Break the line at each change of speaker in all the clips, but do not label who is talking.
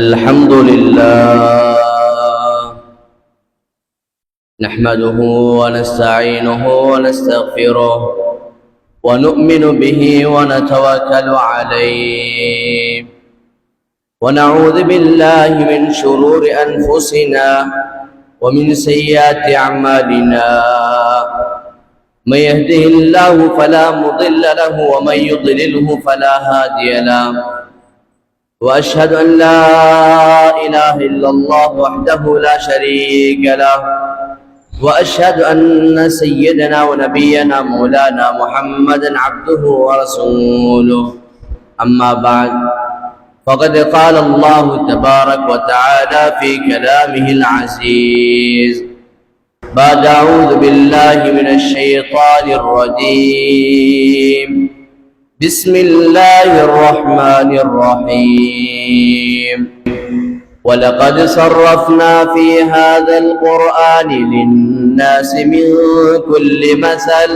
الحمد لله نحمده ونستعينه ونستغفره ونؤمن به ونتوكل عليه ونعوذ بالله من شرور أنفسنا ومن سيئات أعمالنا من يهده الله فلا مضل له ومن يضلله فلا هادي له وأشهد أن لا إله إلا الله وحده لا شريك له وأشهد أن سيدنا ونبينا مولانا محمدا عبده ورسوله أما بعد فقد قال الله تبارك وتعالى في كلامه العزيز بعد أعوذ بالله من الشيطان الرجيم بسم الله الرحمن الرحيم ولقد صرفنا في هذا القرآن للناس من كل مثل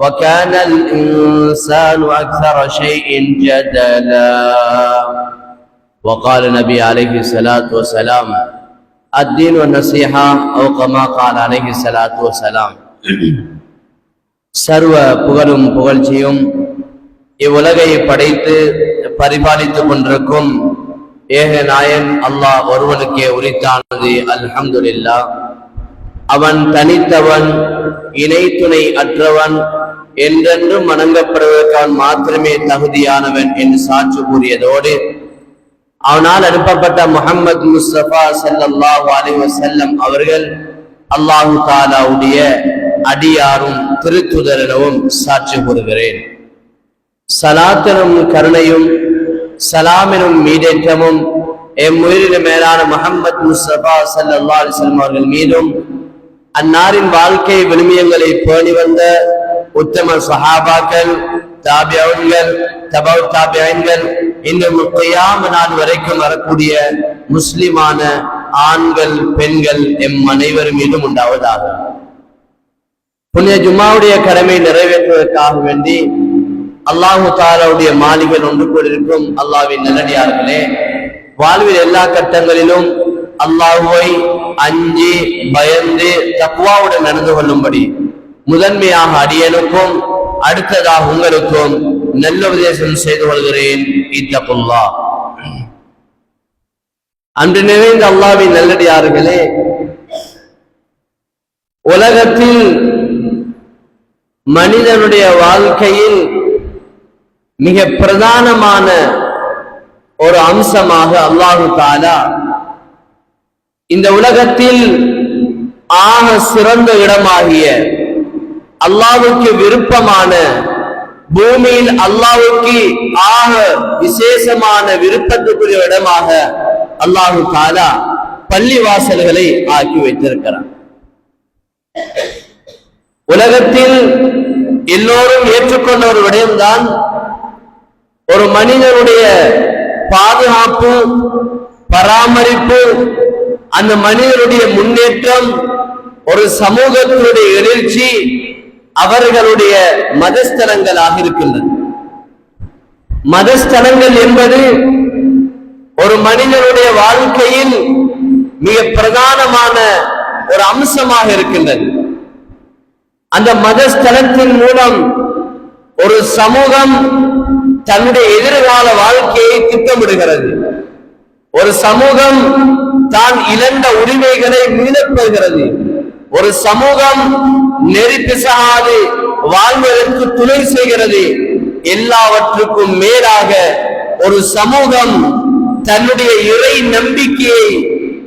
وكان الإنسان أكثر شيء جدلا وقال النبي عليه الصلاة والسلام الدين والنصيحة أو كما قال عليه الصلاة والسلام சர்வ புகழும் புகழ்ச்சியும் இவ்வுலகை படைத்து பரிபாலித்துக் கொண்டிருக்கும் ஏக நாயன் அல்லாஹ் ஒருவனுக்கே உரித்தானது. அல்ஹம்துலில்லாஹ். அவன் தனித்தவன், இணை துணை அற்றவன், என்றென்றும் வணங்கப்படுவதற்கான் மாத்திரமே தகுதியானவன் என்று சாட்சி கூறியதோடு அவனால் அனுப்பப்பட்ட முஹம்மது முஸ்தபா ஸல்லல்லாஹு அலைஹி வஸல்லம் அவர்கள் அல்லாஹு தஆலாவுடைய அடியாரும் திருத்துதரனும் சாட்சி கூறுகிறேன். சலாத்தனும் கருணையும் சலாமினும் மீதேற்றமும் எம்முயிரின் மேலான முஹம்மது முஸ்தபா ஸல்லல்லாஹு அலைஹி வஸல்லம் அவர்கள் மீதும் அன்னாரின் வாழ்க்கை விழுமியங்களை பேணி வந்த உத்தம சஹாபாக்கள், தாபிஊன்கள், தபௌ தாபிஈன்கள், இன்னும் கியாம நாள் வரைக்கும் வரக்கூடிய முஸ்லிமான ஆண்கள் பெண்கள் எம் அனைவர் மீதும் உண்டாவதாக. புனித ஜும்மாவுடைய கடமை நிறைவேற்றுவதற்காக வேண்டி அல்லாஹு தஆலாவுடைய மாளிகையில் ஒன்று கூடியிருக்கும் அல்லாஹ்வின் நல்லடியார்களே, வாழ்வில் எல்லா கட்டங்களிலும் அல்லாஹ்வை அஞ்சி பயந்து தக்வாவுடன் நடந்து கொள்ளும்படி முதன்மையாக அடியனுக்கும் அடுத்ததாக உங்களுக்கும் நல்ல உபதேசம் செய்து கொள்கிறேன். இத்தகுல்லாஹ். அன்று நிறைந்த அல்லாஹ்வின் நல்லடியார்களே, உலகத்தில் மனிதனுடைய வாழ்க்கையில் மிக பிரதானமான ஒரு அம்சமாக அல்லாஹு தஆலா இந்த உலகத்தில் ஆக சிறந்த இடமாகிய அல்லாஹ்வுக்கு விருப்பமான பூமியில் அல்லாஹ்வுக்கு ஆக விசேஷமான விருப்பத்துக்குரிய இடமாக அல்லாஹு தஆலா பள்ளிவாசல்களை ஆக்கி வைத்திருக்கிறார். உலகத்தில் எல்லோரும் ஏற்றுக்கொண்ட ஒரு விடயம்தான் ஒரு மனிதனுடைய பாதுகாப்பு, பராமரிப்பு, அந்த மனிதனுடைய முன்னேற்றம், ஒரு சமூகத்தினுடைய எழுச்சி அவர்களுடைய மதஸ்தலங்களாக இருக்கின்றன. மதஸ்தலங்கள் என்பது ஒரு மனிதனுடைய வாழ்க்கையில் மிக பிரதானமான ஒரு அம்சமாக இருக்கின்றது. அந்த மதஸ்தலத்தின் மூலம் ஒரு சமூகம் தன்னுடைய எதிர்கால வாழ்க்கையை திட்டமிடுகிறது. ஒரு சமூகம் தான் இழந்த உரிமைகளை மீளப் பெறுகிறது. ஒரு சமூகம் நெறி பிசகாது வாழ்வதற்கு துணை செய்கிறது. எல்லாவற்றுக்கும் மேலாக ஒரு சமூகம் தன்னுடைய இறை நம்பிக்கையை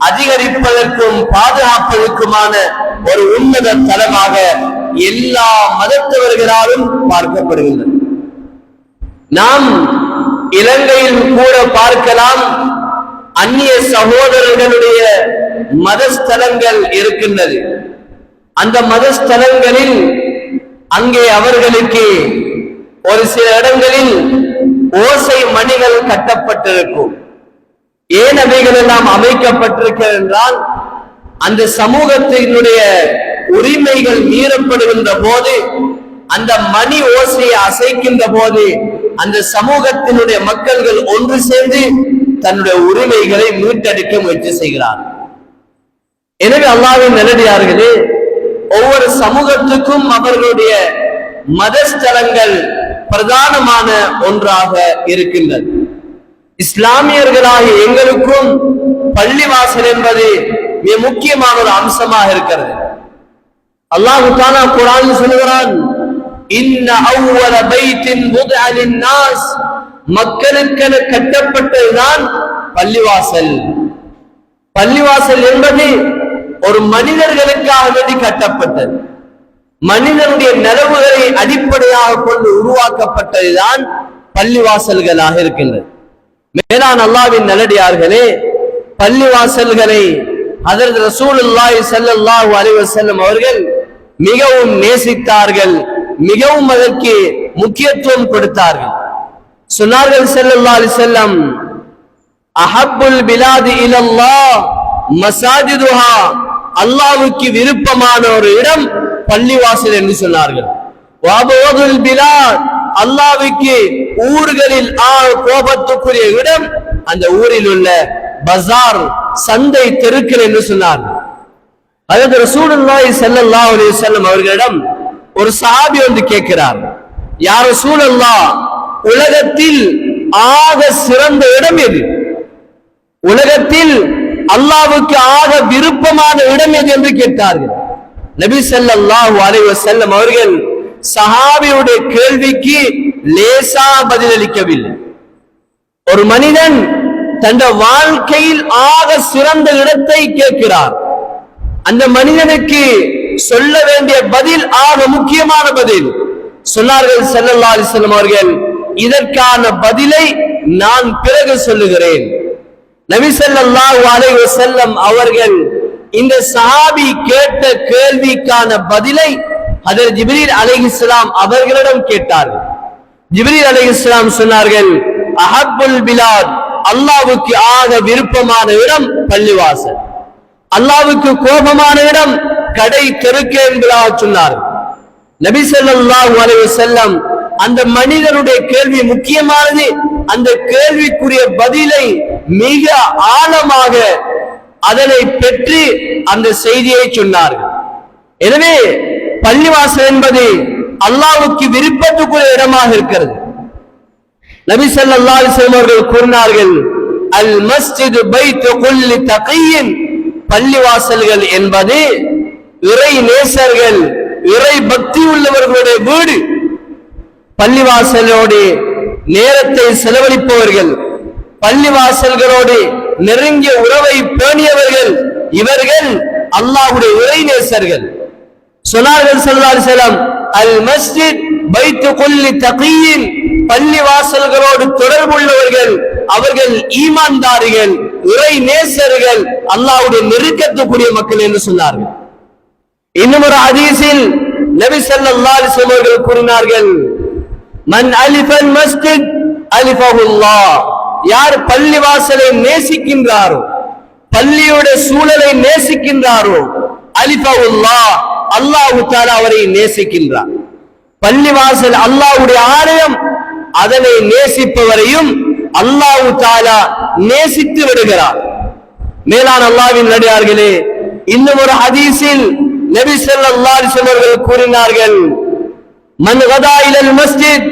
அதிகரிப்பதற்கும் பாதுகாப்பதற்குமான ஒரு உன்னத தலமாக எல்லா மதத்தவர்களாலும் பார்க்கப்படுகின்றன. நாம் இலங்கையில் கூட பார்க்கலாம், அந்நிய சகோதரர்களுடைய மதஸ்தலங்கள் இருக்கின்றது. அந்த மதஸ்தலங்களில் அங்கே அவர்களுக்கு ஒரு சில இடங்களில் ஓசை மணிகள் கட்டப்பட்டிருக்கும். ஏன் அவைகள் எல்லாம் அமைக்கப்பட்டிருக்கிறது என்றால், அந்த சமூகத்தினுடைய உரிமைகள் மீறப்படுகின்ற போது, அந்த மணி ஓசையை அசைக்கின்ற போது அந்த சமூகத்தினுடைய மக்கள்கள் ஒன்று சேர்ந்து தன்னுடைய உரிமைகளை மீட்டெடுக்க முயற்சி செய்கிறார். எனவே அல்லாஹ்வின் நல்லடியார்களே, ஒவ்வொரு சமூகத்துக்கும் அவர்களுடைய மதஸ்தலங்கள் பிரதானமான ஒன்றாக இருக்கின்றது. இஸ்லாமியர்களாகிய எங்களுக்கும் பள்ளிவாசல் என்பது மிக முக்கியமான ஒரு அம்சமாக இருக்கிறது. அல்லாஹ் தஆலா குர்ஆனில் சொல்கிறான், இன்ன அவ்வல பைத்தின் வுதிஅ லின்னாஸ், மக்களுக்கென கட்டப்பட்டதுதான் பள்ளிவாசல். பள்ளிவாசல் என்பது ஒரு மனிதர்களுக்காக வேண்டி கட்டப்பட்டது. மனிதனுடைய நலவுகளை அடிப்படையாக கொண்டு உருவாக்கப்பட்டதுதான் பள்ளிவாசல்களாக இருக்கின்றது. மேலான அல்லாஹ்வின் நல்லடியார்களே, பள்ளிவாசல்களை ஹஜ்ரத் ரசூலுல்லாஹி ஸல்லல்லாஹு அலைஹி வஸல்லம் அவர்கள் மிகவும் நேசித்தார்கள், மிகவும் அதற்கு முக்கியத்துவம் கொடுத்தார்கள். சொன்னார்கள் ஸல்லல்லாஹு அலைஹி வஸல்லம், அஹப்புல் பிலாதி இலல்லாஹ் மசாஜிதுஹா, அல்லாஹ்வுக்கு விருப்பமான ஒரு இடம் பள்ளிவாசல் என்று சொன்னார்கள். வஅபதுல் பிலாத், அல்லாஹ்வுக்கு ஊர்களில் கோபத்துக்குரிய இடம் அந்த ஊரில் உள்ள பஜார், சந்தை, தெருக்கள் என்று சொன்னார்கள். அதாவது ரசூலுல்லாஹி ஸல்லல்லாஹு அலைஹி வஸல்லம் அவர்களிடம் ஒரு சஹாபி வந்து கேட்கிறார், யா ரசூலல்லாஹ், உலகத்தில் ஆக சிறந்த இடம் எது? உலகத்தில் அல்லாஹ்வுக்கு ஆக விருப்பமான இடம் எது என்று கேட்டார்கள். நபி ஸல்லல்லாஹு அலைஹி வஸல்லம் அவர்கள் சஹாபியுடைய கேள்விக்கு லேசா பதிலளிக்கவில்லை. ஒரு மனிதன் தன் வாழ்க்கையில் ஆக சிறந்த இடத்தை கேட்கிறார், அந்த மனிதனுக்கு சொல்ல வேண்டிய பதில் ஆக முக்கியமான பதில். சொன்னார்கள் ஸல்லல்லாஹு அலைஹி வஸல்லம் அவர்கள், இதற்கான பதிலை நான் பிறகு சொல்லுகிறேன். நபி ஸல்லல்லாஹு அலைஹி வஸல்லம் அவர்கள் இந்த சஹாபி கேட்ட கேள்விக்கான பதிலை ஹஜ்ரத் ஜிப்ரீல் அலைஹிஸ்ஸலாம் அவர்களிடம் கேட்டார்கள். ஜிப்ரீல் அலைஹிஸ்ஸலாம் சொன்னார்கள், அஹப்புல் பிலாத், அல்லாஹ்வுக்கு ஆக விருப்பமான இடம் பள்ளிவாசல், அல்லாஹ்வுக்கு கோபமான இடம் கடை, தெருக்கு என்பதாக சொன்னார்கள். நபி ஸல்லல்லாஹு அலைஹி வஸல்லம் அந்த மனிதனுடைய கேள்வி முக்கியமானது, அந்த கேள்விக்குரிய பதிலை மிக ஆழமாக அதனை பெற்று அந்த செய்தியை சொன்னார்கள். எனவே பள்ளிவாசல் என்பது அல்லாஹ்வுக்கு விருப்பத்துக்குரிய இடமாக இருக்கிறது. நபி ஸல்லல்லாஹு அலைஹி வஸல்லம் அவர்கள் கூறினார்கள், அல் மஸ்ஜிது பைத்து குல்லி தகியின், பள்ளிவாசல்கள் என்பது இறை நேசர்கள், இறை பக்தி உள்ளவர்களுடைய வீடு. பள்ளிவாசலோடு நேரத்தை செலவழிப்பவர்கள், பள்ளிவாசல்களோடு நெருங்கிய உறவை பேணியவர்கள், இவர்கள் அல்லாஹ்வுடைய இறை நேசர்கள். சொன்னார்கள் ஸல்லல்லாஹு அலைஹி வஸல்லம், அல் மஸ்ஜித் பைத்து குல்லி தகியின், பள்ளிவாசல்களோடு தொடர்புள்ளவர்கள் அவர்கள் ஈமான்தாரிகள், இறை நேசர்கள், அல்லாஹ்வுடைய நெருக்கத்துக்குரிய மக்கள் என்று சொன்னார்கள். இன்னும் ஒரு ஹதீஸில் நபி ஸல்லல்லாஹு அலைஹி வஸல்லம் அவர்கள் கூறினார்கள், மன் அலிஃபல் மஸ்ஜித் அலிஃபஹுல்லாஹ், யார் பள்ளிவாசலை நேசிக்கின்றாரோ, பள்ளியோட சூழலை நேசிக்கின்றாரோ, அலிஃபஹுல்லாஹ், அல்லாஹ் தஆலா அவரை நேசிக்கின்றார். பள்ளிவாசல் அல்லாஹ்வுடைய ஆலயம், அதனை நேசிப்பவரையும் அல்லாஹ் தஆலா நேசித்து விடுகிறார். மேலான அல்லாஹ்வின் நல்லடியார்களே, இன்னும் ஒரு ஹதீஸில் நபி ஸல்லல்லாஹு அலைஹி வஸல்லம் அவர்கள் கூறினார்கள், மன் கதா இலல் மஸ்ஜித்,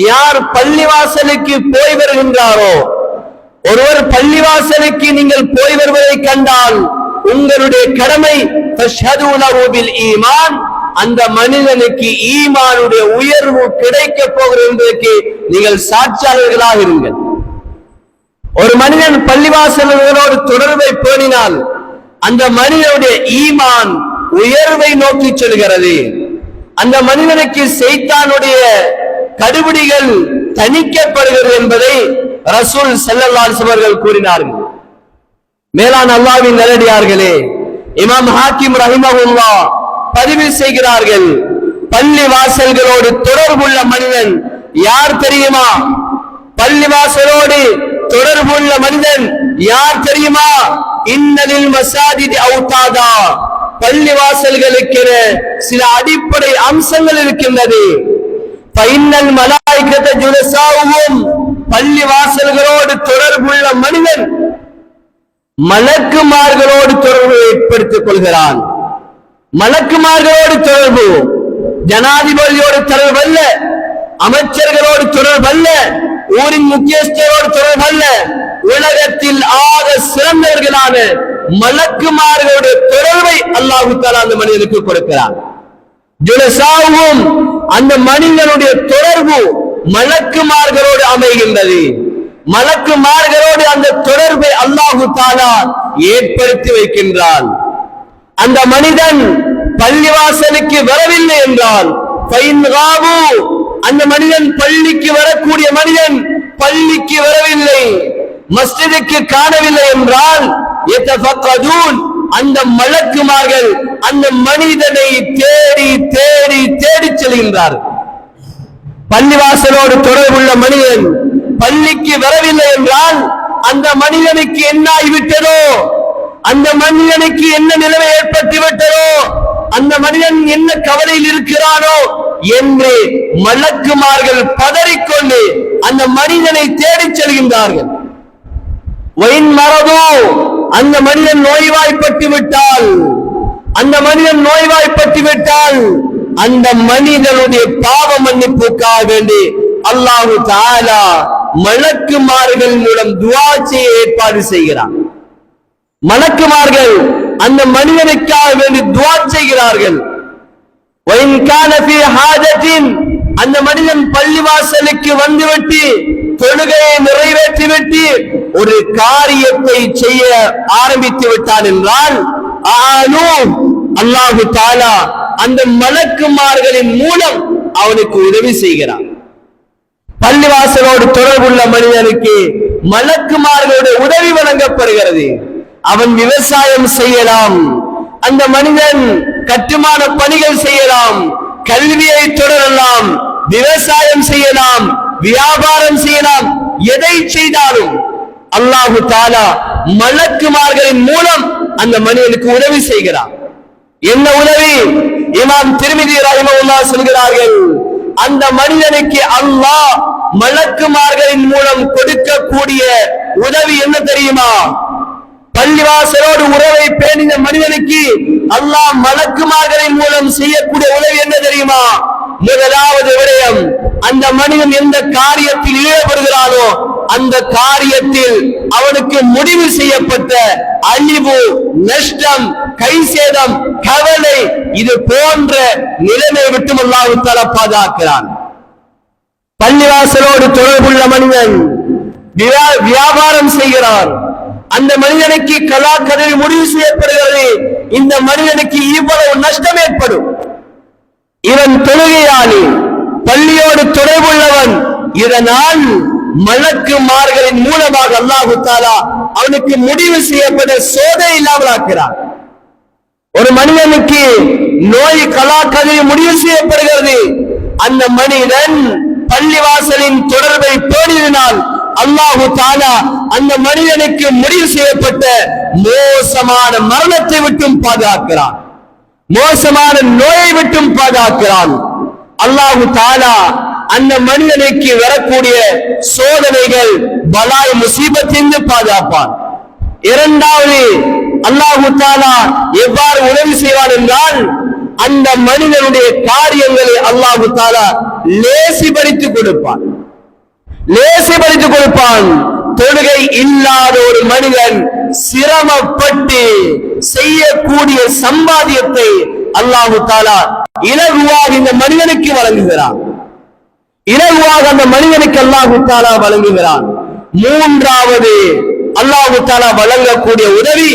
யார் பள்ளிவாசலுக்கு போய் வருகின்றாரோ, ஒருவர் பள்ளிவாசலுக்கு நீங்கள் போய் வருவதை கண்டால் உங்களுடைய கடமை ஃபஷ்ஹது லஹு பில் ஈமான், அந்த மனிதனுக்கு ஈமானுடைய உயர்வு கிடைக்க போகிறது என்பதற்கு நீங்கள் சாட்சியாளர்களாக இருங்கள். ஒரு மனிதன் பள்ளிவாசல்களோடு தொடர்பை பேணினால் அந்த மனிதனுடைய ஈமான் உயர்வை நோக்கி செல்கிறது. அந்த மனிதனுக்கு சைத்தானுடைய கடுபிடிகள் தணிக்கப்படுகிறது என்பதை ரசூல் ஸல்லல்லாஹு அலைஹி வஸல்லம் அவர்கள் கூறினார்கள். மேலான அல்லாஹ்வின் நல்லடியார்களே, இமாம் ஹாக்கிம் ரஹிமஹுல்லாஹ் பதிவு செய்கிறார்கள், பள்ளி வாசல்களோடு தொடர்புள்ள மனிதன் யார் தெரியுமா? பள்ளிவாசலோடு தொடர்புள்ள மனிதன் யார் தெரியுமா? இன்னலில் மசாஜித் அவுதாதா, பள்ளிவாசல்களுக்கென சில அடிப்படை அம்சங்கள் இருக்கின்றது. ஃபைன்னல் மலாயிகத ஜுலசாவுஹும், பள்ளி வாசல்களோடு தொடர்புள்ள மனிதன் மலக்குமார்களோடு தொடர்பு ஏற்படுத்திக் கொள்கிறான். மலக்குமார்களோடு தொடர்பு, ஜனாதிபதியோடு தொடர்பு அல்ல, அமைச்சர்களோடு தொடர்பு அல்ல, ஊரின் முக்கியஸ்தரோடு தொடர்பு அல்ல, உலகத்தில் ஆக சிறந்தவர்களான மலக்குமார்களுடைய தொடர்பை அல்லாஹ் தஆலா அந்த மனிதனுக்கு கொடுக்கிறான். ஜுலசாவும் அந்த மனிதனுடைய தொடர்பு மலக்குமார்களோடு அமைகின்றது. மலக்குமார்களோடு அந்த தொடர்பை அல்லாஹ் தஆலா ஏற்படுத்தி வைக்கின்றான். அந்த மனிதன் பள்ளிவாசலுக்கு வரவில்லை என்றால் அந்த மனிதன் பள்ளிக்கு வரக்கூடிய மனிதன் பள்ளிக்கு வரவில்லை, மஸ்ஜிதுக்கு காணவில்லை என்றால் அந்த மலக்குமார்கள் அந்த மனிதனை தேடி தேடி தேடி செல்கின்றார். பள்ளிவாசலோடு தொடர்புள்ள மனிதன் பள்ளிக்கு வரவில்லை என்றால் அந்த மனிதனுக்கு என்ன ஆகிவிட்டதோ, அந்த மனிதனுக்கு என்ன நிலைமை ஏற்பட்டு விட்டதோ, அந்த மனிதன் என்ன கவலையில் இருக்கிறானோ என்று மலக்குமார்கள் பதறிக்கொண்டு அந்த மனிதனை தேடிச் செல்கின்றார்கள். அந்த மனிதன் நோய்வாய்ப்பட்டு விட்டால், அந்த மனிதன் நோய்வாய்ப்பட்டு விட்டால் அந்த மனிதனுடைய பாவ மன்னிப்புக்காக வேண்டி அல்லாஹ் தஆலா மலக்குமார்கள் மூலம் துஆ செய்ய ஏற்பாடு செய்கிறார். மலக்குமார்கள் அந்த மனிதனுக்காக வேண்டி துஆ செய்கிறார்கள். அந்த மனிதன் பள்ளிவாசலுக்கு வந்துவிட்டு தொழுகையை நிறைவேற்றிவிட்டு ஒரு காரியத்தை செய்ய ஆரம்பித்து விட்டான் என்றால் அல்லாஹ் தஆலா அந்த மலக்குமார்களின் மூலம் அவனுக்கு உதவி செய்கிறான். பள்ளிவாசலோடு தொடர்புள்ள மனிதனுக்கு மலக்குமார்களுடைய உதவி வழங்கப்படுகிறது. அவன் விவசாயம் செய்யலாம், அந்த மனிதன் கட்டுமான பணிகள் செய்யலாம், கல்வியை தொடரலாம், விவசாயம் செய்யலாம், வியாபாரம் செய்யலாம், எதை செய்தாலும் அல்லாஹ் தஆலா மலக்குமார்களின் மூலம் அந்த மனிதனுக்கு உதவி செய்கிறான். என்ன உதவி? இமாம் திர்மிதி ரஹிமஹுல்லாஹ் சொல்கிறார்கள், அந்த மனிதனுக்கு அல்லாஹ் மலக்குமார்களின் மூலம் கொடுக்கக்கூடிய உதவி என்ன தெரியுமா? பள்ளிவாசலோடு உறவை பேணின மனிதனுக்கு அல்லாஹ் மலக்குமார்களின் மூலம் செய்யக்கூடிய உதவி என்ன தெரியுமா? முதலாவது விடயம், அந்த மனிதன் எந்த காரியத்தில் ஈடுபடுகிறானோ அந்த காரியத்தில் அவனுக்கு முடிவு செய்யப்பட்ட அழிவு, நஷ்டம், கை சேதம், கவலை, இது போன்ற நிலைமை விட்டு அல்லாஹ் தஆலா பாதுகாக்கிறான். பள்ளிவாசலோடு தொடர்புள்ள மனிதன் வியாபாரம் செய்கிறான், அந்த மனிதனுக்கு கலாக்கதில் முடிவு செய்யப்படுகிறது, இந்த மனிதனுக்கு இவ்வளவு நஷ்டம் ஏற்படும். இவன் தொழுகையாளி, பள்ளியோடு தொடர்புள்ளவன், இதனால் மலக்குமார்களின் மூலமாக அல்லாஹ் தஆலா அவனுக்கு முடிவு செய்யப்பட்ட சோதனை இல்லாமல் ஆக்கிறான். ஒரு மனிதனுக்கு நோய் கலாக்கதில் முடிவு செய்யப்படுகிறது, அந்த மனிதன் பள்ளிவாசலின் தொடர்பை பேணினால் அல்லாஹ் தஆலா அந்த மனிதனுக்கு முடிவு செய்யப்பட்ட மோசமான மரணத்தை விட்டும் பாதுகாக்கிறான், மோசமான நோயை விட்டும் பாதுகாக்கிறான். அல்லாஹ் தஆலா அந்த மனிதனுக்கு வரக்கூடிய சோதனைகள், பலாய், முசீபத்திலிருந்து பாதுகாப்பான். இரண்டாவது, அல்லாஹ் தஆலா எவ்வாறு உதவி செய்வான் என்றால் அந்த மனிதனுடைய காரியங்களை அல்லாஹ் தஆலா லேசிபடுத்திக் கொடுப்பான், லேசிபடுத்திக் கொடுப்பான். தொழுகை இல்லாத ஒரு மனிதன் சிரமப்பட்டு செய்யக்கூடிய சம்பாத்தியத்தை அல்லாஹ் தஆலா இலகுவாக இந்த மனிதனுக்கு வழங்குகிறான், இலகுவாக அந்த மனிதனுக்கு அல்லாஹ் தஆலா வழங்குகிறான். மூன்றாவது, அல்லாஹ் தஆலா வழங்கக்கூடிய உதவி,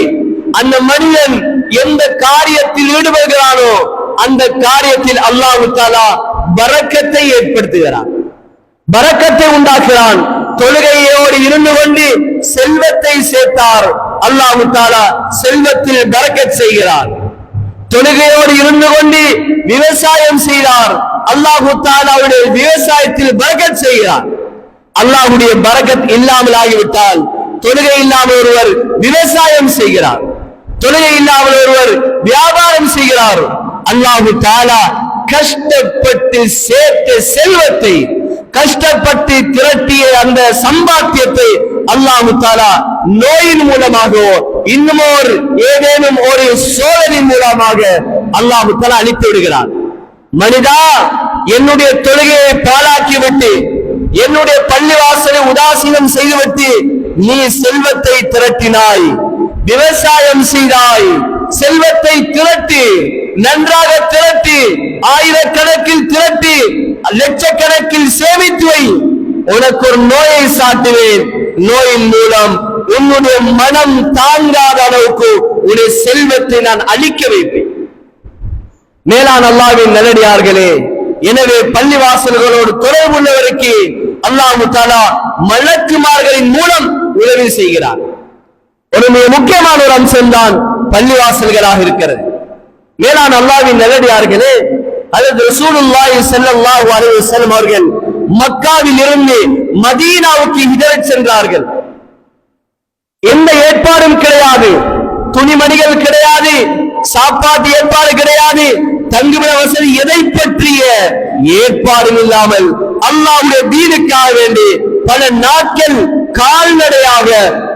அந்த மனிதன் எந்த காரியத்தில் ஈடுபடுகிறானோ அந்த காரியத்தில் அல்லாஹ் தஆலா பரக்கத்தை ஏற்படுத்துகிறான், பரக்கத்தை உண்டாக்குகிறான். தொழுகையோடு இருந்து கொண்டு செல்வத்தை சேர்த்தார், அல்லாஹ் தஆலா செல்வத்தில் பரக்கத் செய்கிறார். தொழுகையோடு இருந்து கொண்டு விவசாயம் செய்தார், அல்லாஹ் தஆலாவுடைய விவசாயத்தில் பரக்கத் செய்கிறார். அல்லாஹ்வுடைய பரக்கத் இல்லாமல் ஆகிவிட்டால், தொழுகை இல்லாமல் ஒருவர் விவசாயம் செய்கிறார், தொழுகை இல்லாமல் ஒருவர் வியாபாரம் செய்கிறார், அல்லாஹ் தஆலா கஷ்டப்பட்டு சேர்த்த செல்வத்தை, கஷ்டப்பட்டு திரட்டிய அந்த சம்பாத்தியத்தை அல்லாஹ் தஆலா நோயின் மூலமாகவோ இன்னும் ஏதேனும் ஒரு சோதனை மூலமாக அல்லாஹ் தஆலா அழித்து விடுகிறார். மனிதா, என்னுடைய தொழுகையை பாழாக்கிவிட்டு என்னுடைய பள்ளிவாசலை உதாசீனம் செய்துவிட்டு நீ செல்வத்தை திரட்டினாய், விவசாயம் செய்தாய், செல்வத்தை திரட்டி நன்றாக திரட்டி ஆயிரக்கணக்கில் திரட்டி லட்சக்கணக்கில் சேமித்து வை. உனக்கு ஒரு நோயை சாட்டுவேன். நோயின் மூலம் உன்னுடைய மனம் தாங்காத அளவுக்கு உன்னுடைய செல்வத்தை நான் அழிக்க வைப்பேன். மேலான அல்லாஹ்வின் நல்லடியார்களே, எனவே பள்ளிவாசல்களோடு தொடர்புள்ளவருக்கு அல்லாஹ் தஆலா மலக்குமார்களின் மூலம் உதவி செய்கிறார். ஒரு மிக முக்கியமான ஒரு அம்சம் தான் பள்ளிவாசல்களாக இருக்கிறது. மேலான அல்லாஹ்வின் நல்லடியார்களே, ஹஜ்ரத் ரசூலுல்லாஹி ஸல்லல்லாஹு அலைஹி வஸல்லம் அவர்கள் மக்காவில் இருந்து மதீனாவுக்கு ஹிஜ்ரத் சென்றார்கள். எந்த ஏற்பாடும் கிடையாது, துணிமணிகள் கிடையாது, சாப்பாட்டு ஏற்பாடு கிடையாது, தங்குமிட வசதி எதை பற்றிய ஏற்பாடும் இல்லாமல் அல்லாஹ்வுடைய தீனுக்காக வேண்டி பல நாட்கள் கால்நடையாக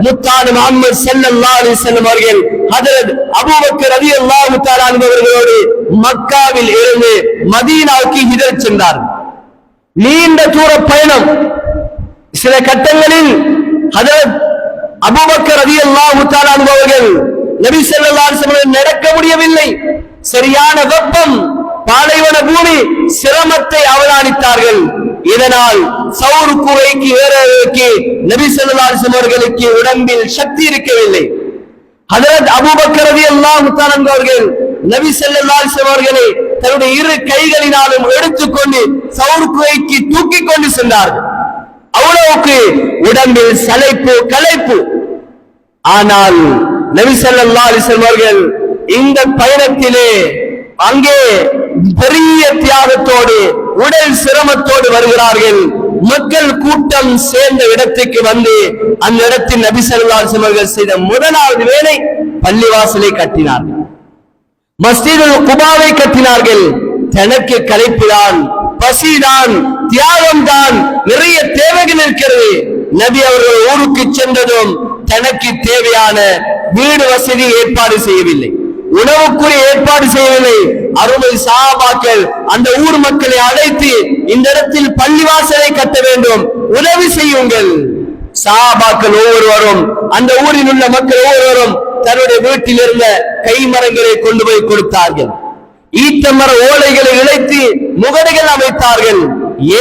முத்தான முஹம்மது ஸல்லல்லாஹு அலைஹி வஸல்லம் அவர்கள் ஹஜ்ரத் அபூபக்கர் ரலியல்லாஹு தஆலா அவர்களோடு மக்காவில் இருந்து மதீனாவுக்கு ஹிஜ்ரத் சென்றார்கள். நீண்ட தூர பயணம். சில கட்டங்களில் ஹஜ்ரத் அபூபக்கர் ரலியல்லாஹு தஆலா அவர்கள் நபி ஸல்லல்லாஹு அலைஹி வஸல்லம் நடக்க முடியவில்லை. சரியான வெப்பம், பாலைவன பூமி, சிரமத்தை அவதானித்தார்கள். இதனால் சௌர் குகைக்கு ஏறுவதற்கு நபி ஸல்லல்லாஹு அலைஹி வஸல்லம் அவர்களுக்கு உடம்பில் சக்தி இருக்கவில்லை. ஹஜ்ரத் அபூபக்கர் ரலியல்லாஹு தஆலா அவர்கள் நபி ஸல்லல்லாஹு அலைஹி வஸல்லம் அவர்களை தன்னுடைய இரு கைகளினாலும் எடுத்துக்கொண்டு சௌர் குகைக்கு தூக்கிக் கொண்டு சென்றார்கள். அவ்வளவுக்கு உடம்பில் சளைப்பு, களைப்பு. ஆனால் நபி ஸல்லல்லாஹு அலைஹி வஸல்லம் அவர்கள் இந்த பயணத்திலே அங்கே பெரிய தியாகத்தோடு உடல் சிரமத்தோடு வருகிறார்கள். மக்கள் கூட்டம் சேர்ந்த இடத்துக்கு வந்து அந்த இடத்தில் நபி ஸல்லல்லாஹு அலைஹி வஸல்லம் அவர்கள் செய்த முதலாவது வேலை பள்ளிவாசலை கட்டினார்கள், மஸ்ஜிதுல் குபாவை கட்டினார்கள். தனக்கு களைப்புதான், பசிதான், தியாகம் தான், நிறைய தேவைகள் இருக்கிறது. நபி அவர்கள் ஊருக்கு சென்றதும் தனக்கு தேவையான வீடு வசதி ஏற்பாடு செய்யவில்லை, உணவுக்குரிய ஏற்பாடு செய்யவில்லை. அருமை சஹாபாக்கள் அந்த ஊர் மக்களை அழைத்து இந்த இடத்தில் பள்ளிவாசலை கட்ட வேண்டும், உதவி செய்யுங்கள். சஹாபாக்கள் ஒவ்வொருவரும், அந்த ஊரில் உள்ள மக்கள் ஒவ்வொருவரும் தன்னுடைய வீட்டில் இருந்த கைமரங்களை கொண்டு போய் கொடுத்தார்கள். ஈத்தமர ஓலைகளை இழைத்து முகடுகள் அமைத்தார்கள்.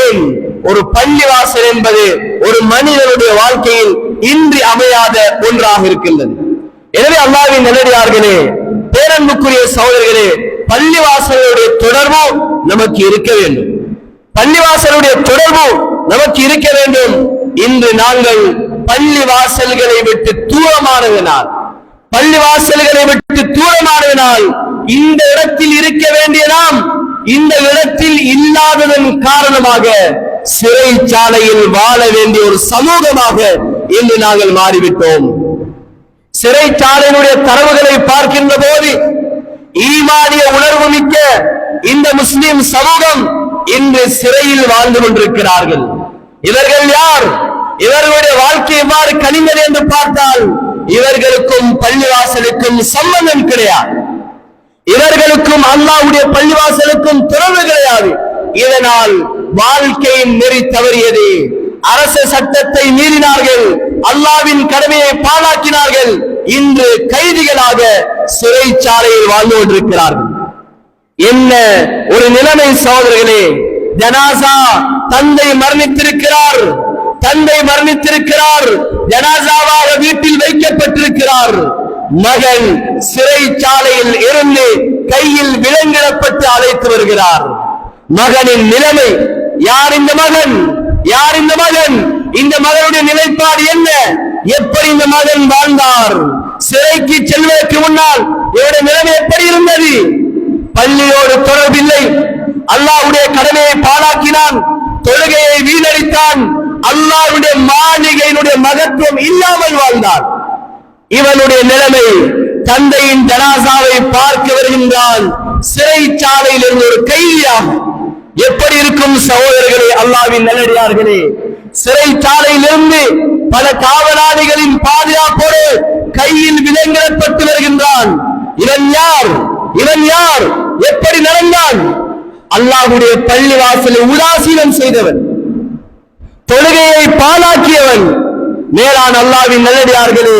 ஏன்? ஒரு பள்ளிவாசல் என்பது ஒரு மனிதனுடைய வாழ்க்கையில் இன்றி அமையாத ஒன்றாக இருக்கின்றது. எனவே அல்லாஹ்வின் நல்லடியார்களே, பேரன்புக்குரிய சகோதரர்களே, பள்ளிவாசலுடைய தொடர்பு நமக்கு இருக்க வேண்டும். பள்ளிவாசலுடைய தொடர்பு நமக்கு இருக்க வேண்டும். இன்று நாங்கள் பள்ளிவாசல்களை விட்டு தூரமானதனால், பள்ளிவாசல்களை விட்டு தூரமானதனால் இந்த இடத்தில் இருக்க வேண்டிய நாம் இந்த இடத்தில் இல்லாததன் காரணமாக சிறைச்சாலையில் வாழ வேண்டிய ஒரு சமூகமாக இன்று நாங்கள் மாறிவிட்டோம். சிறைச்சாலையினுடைய தரவுகளை பார்க்கின்ற போது ஈமானிய உணர்வு மிக்க இந்த முஸ்லிம் சமூகம் இன்று சிறையில் வாழ்ந்து கொண்டிருக்கிறார்கள். இவர்கள் யார்? இவர்களுடைய வாழ்க்கை எவ்வாறு கனிந்தது என்று பார்த்தால் இவர்களுக்கும் பள்ளிவாசலுக்கும் சம்பந்தம் கிடையாது, இவர்களுக்கும் அல்லாஹ்வுடைய பள்ளிவாசலுக்கும் தொடர்பு கிடையாது. இதனால் வாழ்க்கையின் நெறி தவறியது. அரச சட்டத்தை மீறினார்கள், அல்லாஹ்வின் கடமையை பாழாக்கினார்கள். இன்று கைதிகளாக சிறைச்சாலையில் வாழ்ந்து கொண்டிருக்கிறார்கள். என்ன ஒரு நிலைமை சகோதரர்களே! ஜனாசா, தந்தை மரணித்திருக்கிறார், தந்தை மரணித்திருக்கிறார், ஜனாசாவாக வீட்டில் வைக்கப்பட்டிருக்கிறார். மகன் சிறைச்சாலையில் இருந்து கையில் விலங்கிடப்பட்டு அழைத்து வருகிறார். மகனின் நிலைமை, யார் இந்த மகன்? யார் இந்த மகன்? இந்த மகனுடைய நிலைப்பாடு என்ன? எப்படி இந்த மகன் வாழ்ந்தார்? சிறைக்கு செல்வதற்கு முன்னால் இவருடைய நிலைமை எப்படி இருந்தது? பள்ளியோடு தொடர்பில்லை, அல்லாஹ்வுடைய கடமையை பாழாக்கினான், தொழுகையை வீணடித்தான், அல்லாஹ்வுடைய மாளிகையினுடைய மகத்துவம் இல்லாமல் வாழ்ந்தான். இவனுடைய நிலைமை, தந்தையின் ஜனாசாவை பார்க்க வருகின்றான், சிறைச்சாலையில் இருந்து ஒரு கைதியாக எப்படி இருக்கும் சகோதரர்களே, அல்லாஹ்வின் நல்லடியார்களே? சிறைச்சாலையிலிருந்து பல காவலாளிகளின் பாதுகாப்போடு கையில் விலங்கிடப்பட்டு வருகின்றான். இவன் யார்? இவன் யார்? எப்படி நடந்தான்? அல்லாஹ்வுடைய பள்ளி வாசலை உதாசீனம் செய்தவன், தொழுகையை பாழாக்கியவன். மேலான அல்லாஹ்வின் நல்லடியார்களே,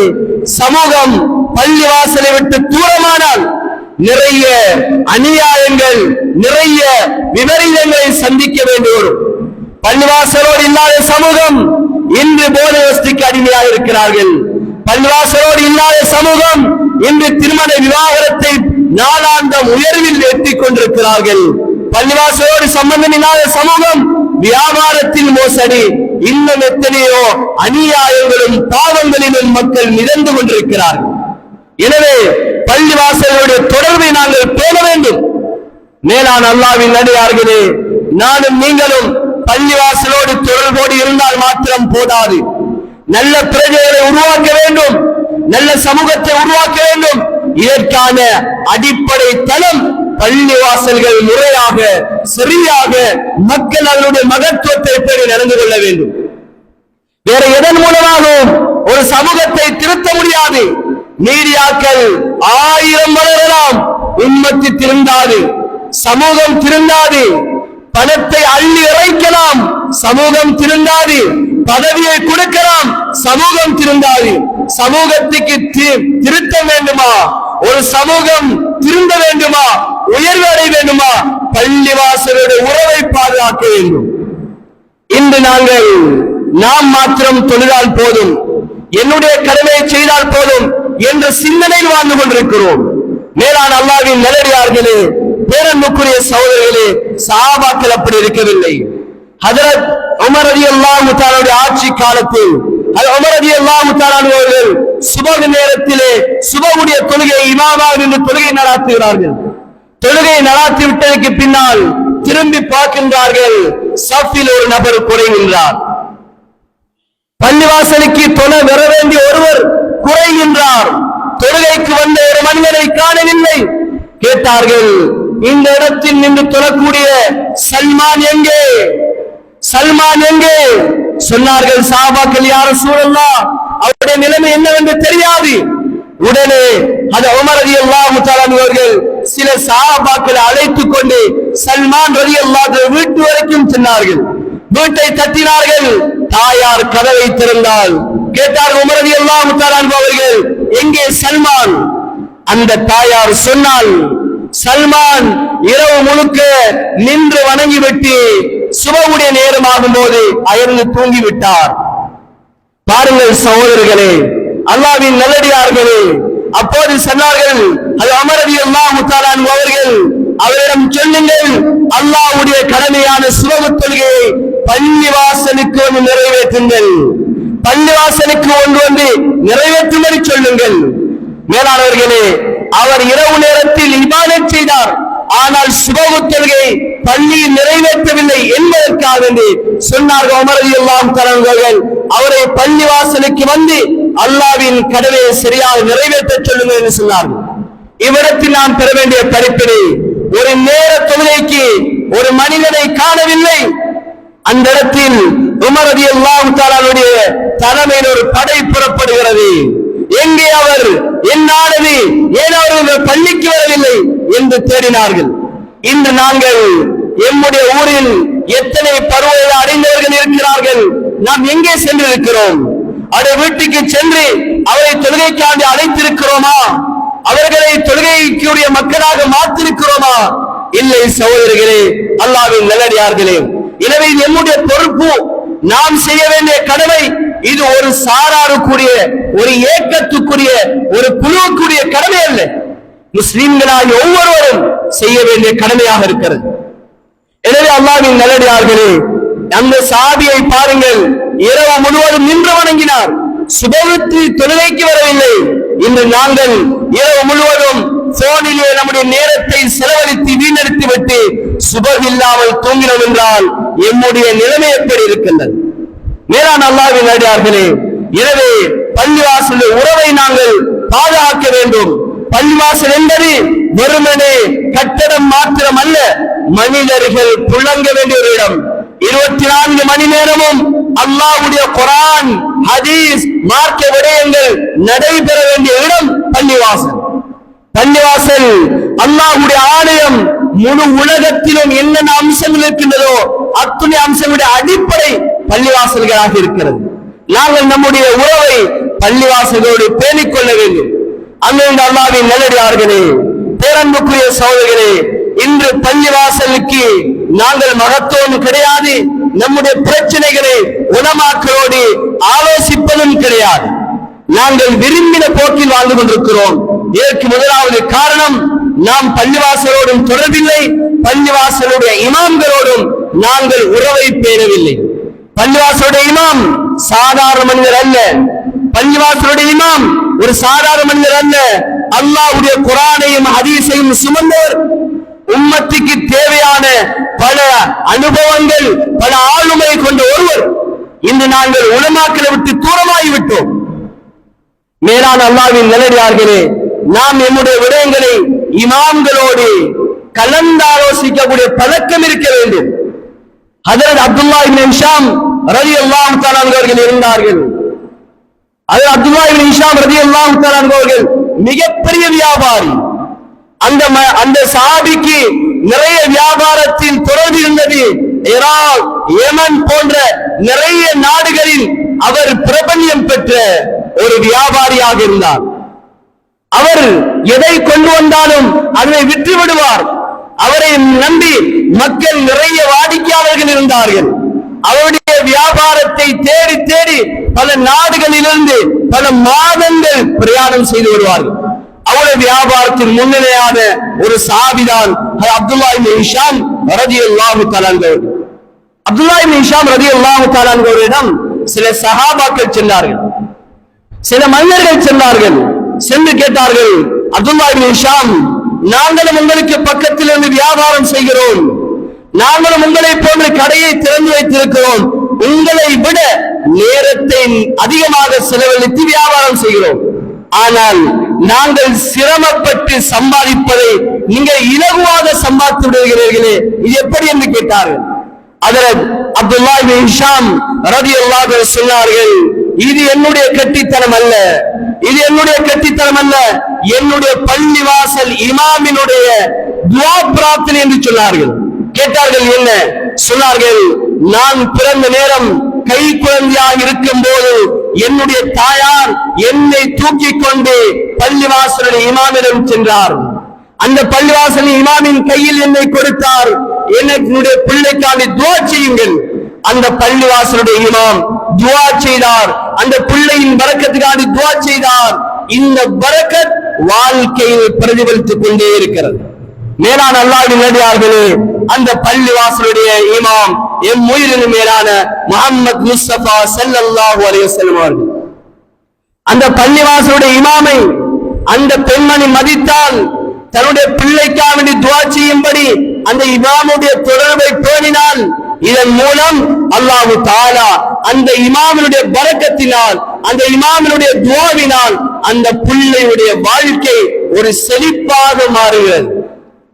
சமூகம் பள்ளி வாசலை விட்டு தூரமானால் நிறைய அநியாயங்கள், நிறைய விபரீதங்களை சந்திக்க வேண்டி வரும். பள்ளிவாசலோடு இல்லாத சமூகம் இன்று போதை வஸ்துக்கு அடிமையாக இருக்கிறார்கள். பள்ளிவாசலோடு இல்லாத சமூகம் இன்று திருமண விவாகரத்தை நாளாந்தம் உயர்வில் எட்டிக் கொண்டிருக்கிறார்கள். பள்ளிவாசலோடு சம்பந்தம் இல்லாத சமூகம் வியாபாரத்தில் மோசடி, இன்னும் எத்தனையோ அநியாயங்களும் பாவங்களிலும் மக்கள் மிதந்து கொண்டிருக்கிறார்கள். எனவே பள்ளிவாசலுடைய தொடர்பை நாங்கள் பேண வேண்டும். மேலான அல்லாஹ்வின் நல்லடியார்களே, நானும் நீங்களும் பள்ளிவாசலோடு தொடர்போடு இருந்தால் மாத்திரம் போதாது. நல்ல பிரஜைகளை உருவாக்க வேண்டும், நல்ல சமூகத்தை உருவாக்க வேண்டும். இதற்கான அடிப்படை தளம் பள்ளிவாசல்கள் முறையாக சரியாக மக்கள் அதனுடைய மகத்துவத்தை பேணி நடந்து கொள்ள வேண்டும். வேற எதன் மூலமாகவும் ஒரு சமூகத்தை திருத்த முடியாது. மீடியாக்கள் 1000 வளரலாம், உம்மத்து திருந்தாது, சமூகம் திருந்தாது. பணத்தை அள்ளி இறைக்கலாம், சமூகம் திருந்தாது. பதவியை கொடுக்கலாம், சமூகம் திருந்தாது. சமூகத்துக்கு திருத்தம் வேண்டுமா? ஒரு சமூகம் திருந்த வேண்டுமா? உயர்வு அடைய வேண்டுமா? பள்ளிவாசலுடைய உறவை பாதுகாக்க வேண்டும். இன்று நாம் மாத்திரம் தொழுதால் போதும், என்னுடைய கடமையை செய்தால் போதும் என்ற சிந்தனையில் வாழ்ந்து கொண்டிருக்கிறோம். மேலான அல்லாஹ்வின் நல்லடியார்களே, பேரன்புக்குரிய சகோதரர்களே, சஹாபாக்கள் அப்படி இருக்கவில்லை. ஹஜ்ரத் உமர் ரலியல்லாஹு தஆலாவுடைய ஆட்சி காலத்தில் உமர் ரலியல்லாஹு தஆலா அவர்கள் சுபஹ் நேரத்திலே சுபஹுடைய தொழுகையை இமாமாக நின்று தொழுகை நடாத்துகிறார்கள். தொழுகை நடாத்தி விட்டதற்கு பின்னால் திரும்பி பார்க்கின்றார்கள், சஃபில் ஒரு நபர் குறைகின்றார். பள்ளிவாசலுக்கு தொழ வர வேண்டிய ஒருவர் குறைகின்றார். தொழுகைக்கு வந்த ஒரு மனிதனை காணவில்லை. கேட்டார்கள், இந்த இடத்தில் நின்று தொழக்கூடிய சல்மான் எங்கே? சல்மான் எங்கே? சொன்னார்கள் சஹாபாக்கள், யா ரசூலல்லாஹ், அவருடைய நிலைமை என்னவென்று தெரியாது. உடனே அது உமர் ரலியல்லாஹு தஆலா அவர்கள் சில சஹாபாக்களை அழைத்துக் கொண்டு சல்மான் ரலியல்லாஹு வீட்டு வரைக்கும் சென்றார்கள். வீட்டை தட்டினார்கள். தாயார் கதவை திறந்தால் கேட்டார்கள், உமர் ரலியல்லாஹு தஆலா அவர்கள் எங்கே சல்மான்? அந்த தாயார் சொன்னால், சல்மான் இரவு முழுக்க நின்று வணங்கிவிட்டு சுபஹுடைய நேரமாகும் போது அயர்ந்து தூங்கிவிட்டார். பாருங்கள் சகோதரர்களே, அல்லாஹ்வின் நல்லடியார்களே, அப்போது சொன்னார்கள், அது உமர் ரலியல்லாஹு தஆலா அவர்கள், அவரிடம் சொல்லுங்கள், அல்லாஹ்வுடைய கடமையான சுபஹ் தொழுகையை பள்ளிவாசலுக்கு வந்து நிறைவேற்றுங்கள், பள்ளிவாசலுக்கு கொண்டு வந்து நிறைவேற்றும்படி சொல்லுங்கள். மேலானவர்களே, அவர் இரவு நேரத்தில் இபாதத் செய்தார், ஆனால் சுபஹ் தொழுகை பள்ளியில் நிறைவேற்றவில்லை என்பதற்காக சொன்னார்கள் உமர் ரலியல்லாஹு தஆலா அவர்கள், அவரை பள்ளிவாசலுக்கு வந்து அல்லாஹ்வின் கடமையை சரியாக நிறைவேற்ற சொல்லுங்கள் என்று சொன்னார்கள். இவ்விடத்தில் நாம் பெற வேண்டிய படிப்பினை, ஒரு நேர தொழுகைக்கு ஒரு மனிதனை காணவில்லை. அந்த இடத்தில் உமர் ரலியல்லாஹு தஆலாவுடைய தலைமையில் ஒரு படை புறப்படுகிறது. எங்கே அவர்? என்னானது? ஏன் அவர்கள் பள்ளிக்கு வரவில்லை என்று தேடினார்கள். இன்று நாங்கள் எம்முடைய ஊரில் எத்தனை பருவத்தை அடைந்தவர்கள் இருக்கிறார்கள், நாம் எங்கே சென்றிருக்கிறோம்? அவருடைய வீட்டுக்கு சென்று அவரை தொழுகைக்காண்டி அழைத்திருக்கிறோமா? அவர்களை தொழுகைக்குரிய மக்களாக மாற்றிருக்கிறோமா? இல்லை சகோதரர்களே, அல்லாஹ்வின் நல்லடியார்களே. எனவே நம்முடைய பொறுப்பு, நாம் செய்ய வேண்டிய கடமை இது ஒரு சாராருக்குரிய, ஒரு ஏக்கத்துக்குரிய, ஒரு குழுவுக்குரிய கடமை அல்ல. முஸ்லிம்களாக ஒவ்வொருவரும் செய்ய வேண்டிய கடமையாக இருக்கிறது. எனவே அல்லாஹ்வின் நல்லடியார்களே, அந்த சஹாபியை பாருங்கள், இரவு முழுவதும் நின்று வணங்கினார், சுபஹுக்கு தொழுகைக்கு வரவில்லை. இன்று நாங்கள் இரவு முழுவதும் போனிலே நம்முடைய நேரத்தை செலவழித்து வீணடித்து விட்டு சுபஹ் இல்லாமல் தூங்கினோம் என்றால் எம்முடைய நிலைமை எப்படி இருக்கின்றது? மேலான அல்லாஹ்வின் நல்லடியார்களே, எனவே பள்ளிவாசல் உறவை நாங்கள் பாதுகாக்க வேண்டும். பள்ளிவாசல் என்பது வெறுமனே கட்டடம் மாத்திரம் அல்ல, மனிதர்கள் புழங்க வேண்டிய ஒரு இடம். 24 மணி நேரமும் அல்லாஹ்வுடைய குர்ஆன், ஹதீஸ், மார்க்க விடயங்கள் நடைபெற வேண்டிய இடம் பள்ளிவாசல். பள்ளிவாசல் அல்லாஹ்வுடைய ஆலயம். முழு உலகத்திலும் என்னென்ன அம்சங்கள் இருக்கின்றதோ அத்துணை அம்சங்களுடைய அடிப்படை பள்ளிவாசல்களாக இருக்கிறது. நாங்கள் நம்முடைய உறவை பள்ளிவாசல்களோடு பேணிக் கொள்ள வேண்டும். அங்கிருந்து அல்லாஹ்வின் நல்லடியார்களே, பேரன்புக்குரிய சகோதரர்களே, இன்று பள்ளிவாசலுக்கு நாங்கள் மகத்துவம் கிடையாது. நம்முடைய பிரச்சனைகளை உலமாக்களோடு ஆலோசிப்பதும் கிடையாது. நாங்கள் விரும்பின போக்கில் வாழ்ந்து கொண்டிருக்கிறோம். இதற்கு முதலாவது காரணம், நாம் பள்ளிவாசலோடும் தொடர்பில்லை, பள்ளிவாசலுடைய இமாம்களோடும் நாங்கள் உறவை பேணவில்லை. பள்ளிவாசலுடைய இமாம் சாதாரண மனிதர் அல்ல. பள்ளிவாசலுடைய இமாம் ஒரு சாதாரண மனிதர் அல்ல. அல்லாஹ்வுடைய குர்ஆனையும் ஹதீஸையும் சுமந்தவர். உம்மத்துக்கு தேவையான பல அனுபவங்கள், பல ஆளுமை கொண்ட ஒருவர். இன்று நாங்கள் உலமாக்களை விட்டு தூரமாகிவிட்டோம். மேலான அல்லாஹ்வின் நல்லடியார்களே, நாம் நம்முடைய விடயங்களை இமாம்களோடு கலந்தாலோசிக்கக்கூடிய பழக்கம் இருக்க வேண்டும். ஹஜ்ரத் அப்துல்லாஹ் இப்னு ஹிஷாம் ரலியல்லாஹு தஆலா அவர்கள் இருந்தார்கள். ஹஜ்ரத் அப்துல்லாஹ் இப்னு ஹிஷாம் ரலியல்லாஹு தஆலா அவர்கள் மிகப்பெரிய வியாபாரி. அந்த சஹாபிக்கு நிறைய வியாபாரத்தில் தொடர்பு இருந்தது. ஈராக், யமன் போன்ற நிறைய நாடுகளில் அவர் பிரபல்யம் பெற்ற ஒரு வியாபாரியாக இருந்தார். அவர் எதை கொண்டு வந்தாலும் அதை விற்று விடுவார். அவரை நம்பி மக்கள் நிறைய வாடிக்கையாளர்கள் இருந்தார்கள். அவருடைய வியாபாரத்தை தேடி தேடி பல நாடுகளிலிருந்து பல மாதங்கள் பிரயாணம் செய்து வருவார்கள். அவருடைய வியாபாரத்தின் முன்னிலையான ஒரு சஹாபிதான் அப்துல்லாஹ் இப்னு ஹிஷாம் ரலியல்லாஹு தஆலா அன்ஹு. அப்துல்லாஹ் இப்னு ஹிஷாம் ரலியல்லாஹு தஆலா அன்ஹுவிடம் சில சஹாபாக்கள் சென்றார்கள், சில மன்னர்கள் சென்றார்கள். சென்று கேட்டார்கள், அப்துல்லாஹ் இப்னு ஹிஷாம், நாங்களும் உங்களுக்கு பக்கத்தில் இருந்து வியாபாரம் செய்கிறோம், நாங்களும் உங்களை போன்ற கடையை திறந்து வைத்திருக்கிறோம், உங்களை விட நேரத்தை அதிகமாக செலவழித்து வியாபாரம் செய்கிறோம், ஆனால் நாங்கள் சிரமப்பட்டு சம்பாதிப்பதை நீங்கள் இலகுவாக சம்பாதித்து விடுகிறீர்களே, இது எப்படி என்று கேட்டார்கள். ஹஜ்ரத் அப்துல்லாஹ் இப்னு ஹிஷாம் ரலியல்லாஹு அன்ஹு சொன்னார்கள், இது என்னுடைய கட்டித்தனம் அல்ல, இது என்னுடைய கட்டித்தனம் அல்ல, என்னுடைய பள்ளிவாசல் இமாமினுடைய துஆ பிரார்த்தனை என்று சொன்னார்கள். கேட்டார்கள் என்ன? சொன்னார்கள், நான் பிறந்த நேரம் கை குழந்தையாக இருக்கும் போது என்னுடைய தாயார் என்னை தூக்கி கொண்டு பள்ளிவாசலுடைய இமாமிடம் சென்றார். அந்த பள்ளிவாசலின் இமாமின் கையில் என்னை கொடுத்தார், என்னுடைய பிள்ளைக்காண்டி துஆ செய்யுங்கள். அந்த பள்ளிவாசலுடைய இமாம் துஆ செய்தார், அந்த பிள்ளையின் பரக்கத்துக்காண்டி துஆ செய்தார். இந்த பரக்கத் வாழ்க்கையில் பிரதிபலித்துக் கொண்டே இருக்கிறது. மேலான அல்லாஹ்வின் நல்லடியார்களே, அந்த பள்ளிவாசலுடைய இமாம் எம் உயிரின் மேலான முஹம்மது முஸ்தபா ஸல்லல்லாஹு அலைஹி வஸல்லம் அவர்கள். அந்த பள்ளிவாசலுடைய இமாமை அந்த பெண்மணி மதித்தால் தன்னுடைய பிள்ளைக்காக வேண்டி துஆ செய்யும்படி அந்த இமாமுடைய தொடர்பை பேணினால், இதன் மூலம் அல்லாஹ் தஆலா அந்த இமாமினுடைய பரக்கத்தினால், அந்த இமாமினுடைய துஆவினால் அந்த பிள்ளையுடைய வாழ்க்கை ஒரு செழிப்பாக மாறுகிறது.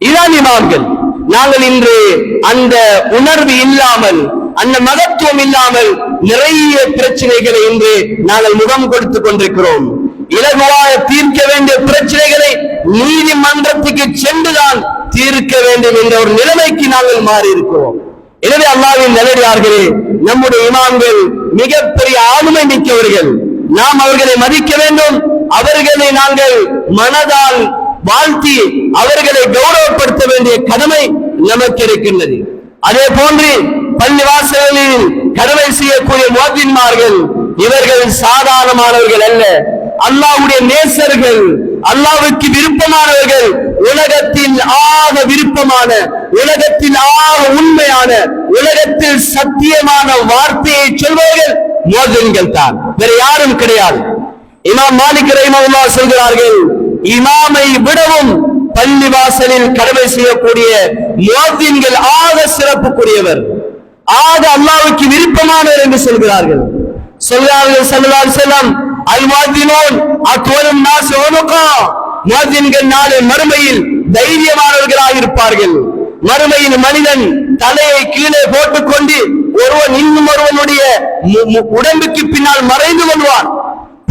இதான் இமாம்கள். நாங்கள் இன்று அந்த உணர்வு இல்லாமல், அந்த மகத்துவம் இல்லாமல் நிறைய பிரச்சனைகளை இன்று நாங்கள் முகம் கொடுத்துக் கொண்டிருக்கிறோம். இலகுவாக தீர்க்க வேண்டிய பிரச்சனைகளை நீதிமன்றத்துக்கு சென்றுதான் தீர்க்க வேண்டும் என்ற ஒரு நிலைமைக்கு நாங்கள் மாறி இருக்கிறோம். எனவே அல்லாஹ்வின் நல்லடியார்களே, நம்முடைய இமாம்கள் மிகப்பெரிய ஆளுமை மிக்கவர்கள். நாம் அவர்களை மதிக்க வேண்டும். அவர்களை நாங்கள் மனதால் வாழ்த்தி அவர்களை கௌரவப்படுத்த வேண்டிய கடமை நமக்கு இருக்கின்றது. அதே போன்று பள்ளிவாசல்களில் கடமை செய்யக்கூடிய முஅத்தின்மார்கள், இவர்கள் சாதாரணமானவர்கள் அல்ல, அல்லாஹ்வுடைய நேசர்கள், அல்லாஹ்வுக்கு விருப்பமானவர்கள். உலகத்தில் ஆக விருப்பமான, உலகத்தில் ஆக உண்மையான, உலகத்தில் சத்தியமான வார்த்தையை சொல்பவர்கள் முஅத்தின்கள் தான், வேற யாரும் கிடையாது. இமாம் மாலிக் ரஹிமஹுல்லாஹ் சொல்கிறார்கள், இமாமை விடவும் பள்ளிவாசலில் கடமை செய்யக்கூடிய முஅத்தின்கள் ஆக சிறப்புக்குரியவர், ஆக அல்லாஹ்வுக்கு விருப்பமானவர் என்று சொல்கிறார்கள். ஸல்லல்லாஹு அலைஹி வஸல்லம், அல் முஅத்தினூன் அத்வலுன் நாஸ் உனுகா, முஅத்தின்கள் நாளை மறுமையில் தைரியமானவர்களாக இருப்பார்கள். மறுமையில் மனிதன் தலையை கீழே போட்டுக்கொண்டு ஒருவன் இன்னும் ஒருவனுடைய உடம்புக்கு பின்னால் மறைந்து கொள்வான்.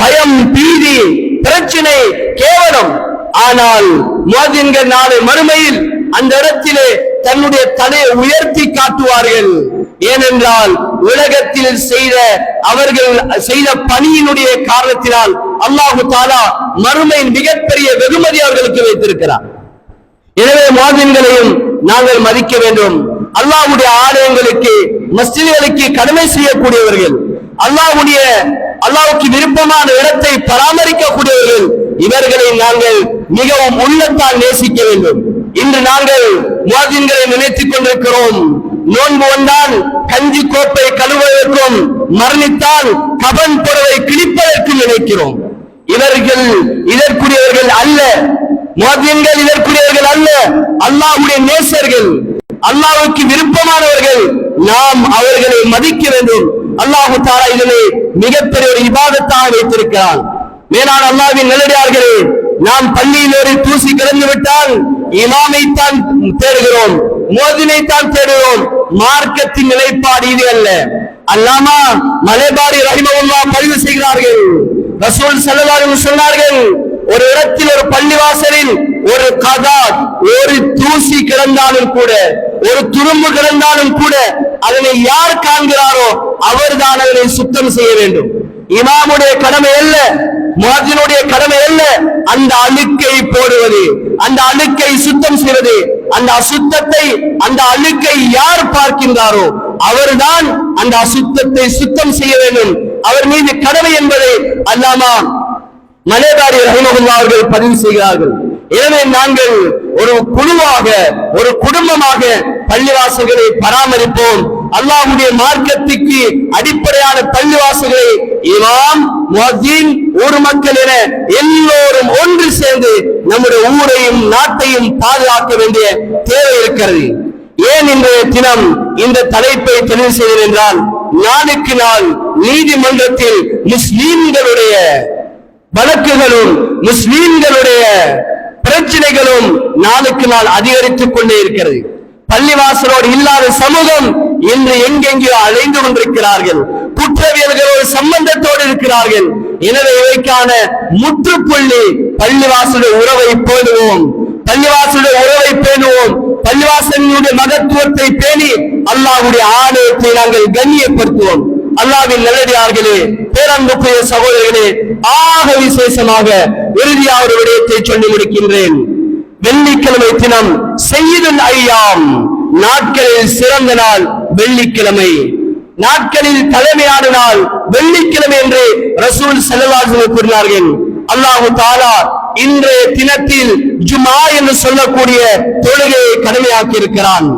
பயம், பீதி, பிரச்சனை, கேவலம். ஆனால் முஅத்தின்கள் நாளை மறுமையில் அந்த இடத்திலே தன்னுடைய தலையை உயர்த்தி காட்டுவார்கள். ஏனென்றால் உலகத்தில் அவர்கள் செய்த பணியினுடைய காரணத்தினால் அல்லாஹு தஆலா மறுமையின் மிகப்பெரிய வெகுமதி அவர்களுக்கு வைத்திருக்கிறார். எனவே முஅத்தின்களையும் நாங்கள் மதிக்க வேண்டும். அல்லாஹ்வுடைய ஆலயங்களுக்கு, மஸ்ஜிதுகளுக்கு கடமை செய்யக்கூடியவர்கள், அல்லாஹ்வுக்கு விருப்பமான இடத்தை பராமரிக்கக்கூடியவர்கள், இவர்களை நாங்கள் மிகவும் உள்ளத்தால் நேசிக்க வேண்டும். இன்று நாங்கள் முஅத்தின்களை நினைத்துக் கொண்டிருக்கிறோம். நோன்பு வந்தால் கஞ்சி கோப்பை கழுவுவதற்கும், மரணித்தால் கபன் புடவை கிழிப்பதற்கும் நினைக்கிறோம். இவர்கள் இதற்குரியவர்கள் அல்ல. முஅத்தின்கள் இதற்குரியவர்கள் அல்ல. அல்லாஹ்வுடைய நேசர்கள், அல்லாஹ்வுக்கு விருப்பமானவர்கள். நாம் அவர்களை மதிக்க வேண்டும். அல்லாஹ் தஆலா இதனை மிகப்பெரிய ஒரு இபாதத்தாக வைத்திருக்கிறான். மேலான அல்லாஹ்வின் நல்லடியார்களே, நாம் பள்ளியில் ஒரு தூசி கிடந்து விட்டால் இமாமை தான் தேடுகிறோம், முஅத்தினை தான் தேடுகிறோம். மார்க்கத்தின் நிலைப்பாடு இது அல்ல. அல்லாமா மலைபாரி ரஹிமஹுல்லாஹ் பதிவு செய்கிறார்கள், ரசூல் ஸல்லல்லாஹு அலைஹி வஸல்லம் சொன்னார்கள், ஒரு இடத்தில், ஒரு பள்ளிவாசலில் ஒரு கதாத், ஒரு தூசி கிடந்தாலும் கூட, ஒரு துரும்பு கிடந்தாலும் கூட அதனை யார் காண்கிறாரோ அவர்தான் அதனை சுத்தம் செய்ய வேண்டும். இமாமுடைய கடமை அல்ல, முஅத்தினுடைய கடமை அல்ல அந்த அழுக்கை போடுவது, அந்த அழுக்கை சுத்தம் செய்வது. அந்த அசுத்தத்தை, அந்த அழுக்கை யார் பார்க்கின்றாரோ அவர்தான் அந்த அசுத்தத்தை சுத்தம் செய்ய வேண்டும். அவர் மீது கடமை என்பதை அல்லாமா மலைபாரி ரஹிமஹுல்லாஹ் அவர்கள் பதிவு செய்கிறார்கள். எனவே நாங்கள் ஒரு குழுவாக, ஒரு குடும்பமாக பள்ளிவாசல்களை பராமரிப்போம். அல்லாஹ்வுடைய மார்க்கத்துக்கு அடிப்படையான பள்ளிவாசல்களை இமாம், முஅத்தின், ஊர் மக்கள் என எல்லோரும் ஒன்று சேர்ந்து நம்முடைய ஊரையும் நாட்டையும் பாதுகாக்க வேண்டிய தேவை இருக்கிறது. ஏன் இன்றைய தினம் இந்த தலைப்பை தெரிவு செய்தேன் என்றால், நாளுக்கு நாள் நீதிமன்றத்தில் முஸ்லிம்களுடைய வழக்குகளும், முஸ்லிம்களுடைய பிரச்சனைகளும் நாளுக்கு நாள் அதிகரித்துக் கொண்டே இருக்கிறது. பள்ளிவாசலோடு இல்லாத சமூகம் இன்று எங்கெங்கோ அலைந்து கொண்டிருக்கிறார்கள். குற்றவியல்களோடு சம்பந்தத்தோடு இருக்கிறார்கள். எனவே இவைக்கான முற்றுப்புள்ளி பள்ளிவாசலுடைய உறவை பேணுவோம், பள்ளிவாசலுடைய உறவை பேணுவோம். பள்ளிவாசலுடைய மகத்துவத்தை பேணி அல்லாஹ்வுடைய ஆலயத்தை நாங்கள் கண்ணியப்படுத்துவோம். அல்லாஹ்வின் நல்லடியார்களே, பேரன்புக்குரிய சகோதரர்களே, ஆக விசேஷமாக இறுதியாக ஒரு விடயத்தை சொல்லி முடிக்கின்றேன். வெள்ளிக்கிழமை தினம் சய்யிதுல் ஐயாம், நாட்களில் சிறந்த நாள் வெள்ளிக்கிழமை, நாட்களில் தலைமையான நாள் வெள்ளிக்கிழமை என்று ரசூல் ஸல்லல்லாஹு அலைஹி வஸல்லம் கூறினார்கள். அல்லாஹ் தஆலா இன்றைய தினத்தில் ஜும்ஆ என்று சொல்லக்கூடிய தொழுகையை கடமையாக்கி இருக்கிறான்.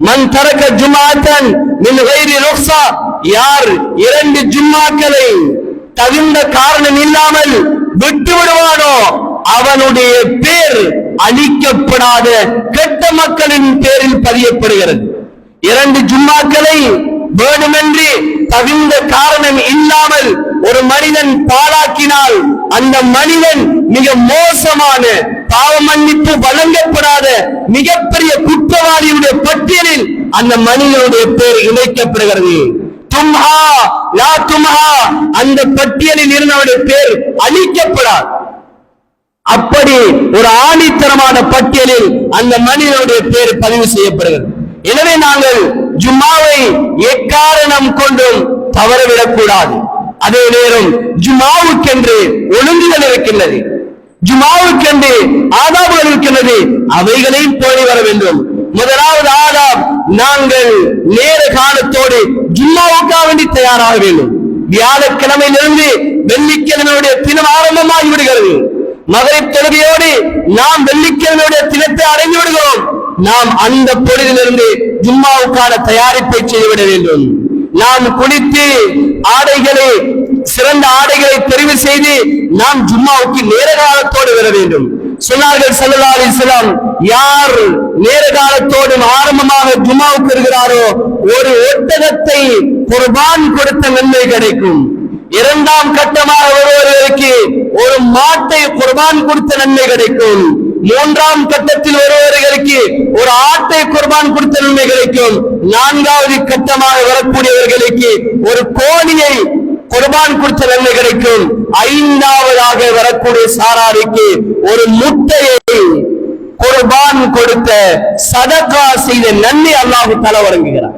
மன் தரக ஜும்ஆத்தன் மின் கைரி ருக்ஸா, யார் 2 ஜும்மாக்களை தகுந்த காரணம் இல்லாமல் விட்டு விடுவானோ அவனுடைய பேர் அழிக்கப்படாத கெட்ட மக்களின் பேரில் பதியப்படுகிறது. 2 ஜும்மாக்களை வேண்டுமென்று தகுந்த காரணம் இல்லாமல் ஒரு மனிதன் பாழாக்கினால் அந்த மனிதன் மிக மோசமான, பாவ மன்னிப்பு வழங்கப்படாத மிகப்பெரிய குற்றவாளியுடைய பட்டியலில் அந்த மனிதனுடைய பேர் இணைக்கப்படுகிறது. தும்ஹா லா தும்ஹா, அந்த பட்டியலில் இருந்தவருடைய பேர் அழிக்கப்படாது. அப்படி ஒரு ஆணித்தரமான பட்டியலில் அந்த மனிதனுடைய பேர் பதிவு செய்யப்படுகிறது. எனவே நாங்கள் ஜும்மாவை எக்காரணம் கொண்டும் தவறவிடக் கூடாது. அதே நேரம் ஜும்மாவுக்கென்று ஒழுங்குகள் இருக்கின்றது, ஜும்மாவுக்கென்று ஆதாபுகள் இருக்கின்றது, அவைகளையும் போய் வர வேண்டும். முதலாவது ஆதாப், நாங்கள் நேர காலத்தோடு ஜும்மாவுக்காக வேண்டி தயாராக வேண்டும். வியாழக்கிழமையிலிருந்து வெள்ளிக்கிழமையுடைய தினம் ஆரம்பமாகி விடுகிறது. மகரிப் தொழுகையோடு நாம் வெள்ளிக்கிழமையுடைய தினத்தை அடைந்து விடுகிறோம். நாம் அந்த பொழுதிலிருந்து ஜும்மாவுக்கான தயாரிப்பை செய்துவிட வேண்டும். நாம் குளித்து ஆடைகளை, சிறந்த ஆடைகளை தெரிவு செய்து நாம் ஜும்மாவுக்கு நேர காலத்தோடு வர வேண்டும். சொன்னார்கள் ஸல்லல்லாஹு அலைஹி வஸல்லம், யார் நேர காலத்தோடு ஆரம்பமாக ஜும்மாவுக்கு வருகிறாரோ ஒரு ஒட்டகத்தை குர்பான் கொடுத்த நன்மை கிடைக்கும். 2ஆம் கட்டமாக வருவதற்கு ஒரு மாட்டை குர்பான் கொடுத்த நன்மை கிடைக்கும். மூன்றாம் கட்டத்தில் வருபவர்களுக்கு ஒரு ஆட்டை குர்பான் கொடுத்த நன்மை கிடைக்கும். நான்காவது கட்டமாக வரக்கூடியவர்களுக்கு ஒரு கோழியை குர்பான் கொடுத்த நன்மை கிடைக்கும். ஐந்தாவதாக வரக்கூடிய சாராருக்கு ஒரு முட்டையை குர்பான் கொடுத்த சதகா செய்த நன்மை அல்லாஹ் தஆலா வழங்குகிறார்.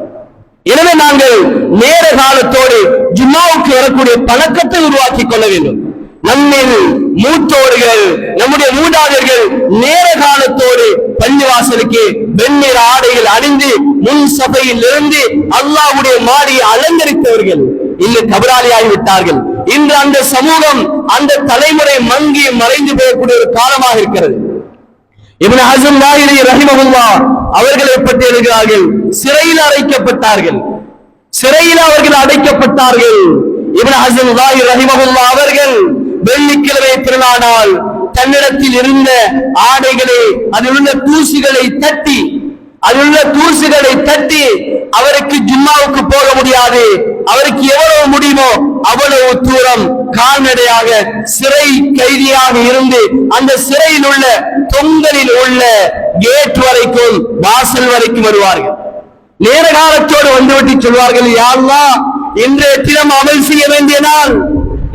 எனவே நாங்கள் நேர காலத்தோடு ஜும்மாவுக்கு வரக்கூடிய பழக்கத்தை உருவாக்கிக் கொள்ள வேண்டும். நம்மில் மூத்தோர்கள், நம்முடைய மூதாதையர்கள் நேர காலத்தோடு பள்ளிவாசலுக்கு வெண்ணிற ஆடைகள் அணிந்து முன் சபையில் இருந்து அல்லாஹ்வுடைய மாடியை அலங்கரித்தவர்கள் இன்று கபராளியாகி விட்டார்கள். இன்று அந்த சமூகம், அந்த தலைமுறை மங்கி மறைந்து போகக்கூடிய ஒரு காலமாக இருக்கிறது. இப்னு ஹஸம் லாயிலி ரஹிமஹுல்லாஹ் அவர்களை பற்றி எழுதுகிறார்கள், சிறையில் அடைக்கப்பட்டார்கள். சிறையில் அவர்கள் அடைக்கப்பட்டார்கள். இப்னு ஹஸம் லாயிலி ரஹிமஹுல்லாஹ் அவர்கள் வெள்ளிக்கிழமை திருநாளால் தன்னிடத்தில் இருந்த ஆடைகளை, அதில் உள்ள தூசுகளை தட்டி அவருக்கு ஜும்மாவுக்கு போக முடியாது. அவருக்கு எவ்வளவு முடியுமோ அவ்வளவு தூரம் கால்நடையாக சிறை கைதியாக இருந்து அந்த சிறையில் உள்ள தொங்கலில் உள்ள கேட் வரைக்கும், வாசல் வரைக்கும் வருவார்கள். நேர காலத்தோடு வந்துவிட்டு சொல்வார்கள், யா அல்லாஹ், இன்றைய தினம் அமல் செய்ய வேண்டிய நாள்,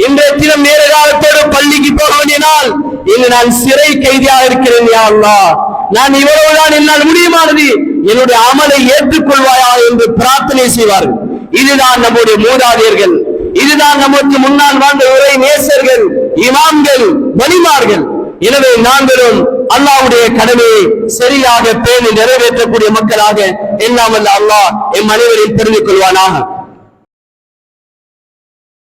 இன்றைய தினம் நேர காலத்தோடு பள்ளிக்கு போக வேண்டிய நாள், இன்று நான் சிறை கைதியாக இருக்கிறேன். யா அல்லாஹ், நான் இவ்வளவுதான் என்னால் முடியுமானது, என்னுடைய அமலை ஏற்றுக்கொள்வாயா என்று பிரார்த்தனை செய்வார்கள். இதுதான் நம்முடைய மூதாதையர்கள், இதுதான் நமக்கு முன்னால் வாழ்ந்த உரை நேசர்கள், இமாம்கள், வலிமார்கள். எனவே நாங்களும் அல்லாஹ்வுடைய கடமையை சரியாக பேணி நிறைவேற்றக்கூடிய மக்களாக எல்லாம் வல்ல அல்லாஹ் எம் அனைவரையும் தெரிந்து கொள்வானாக.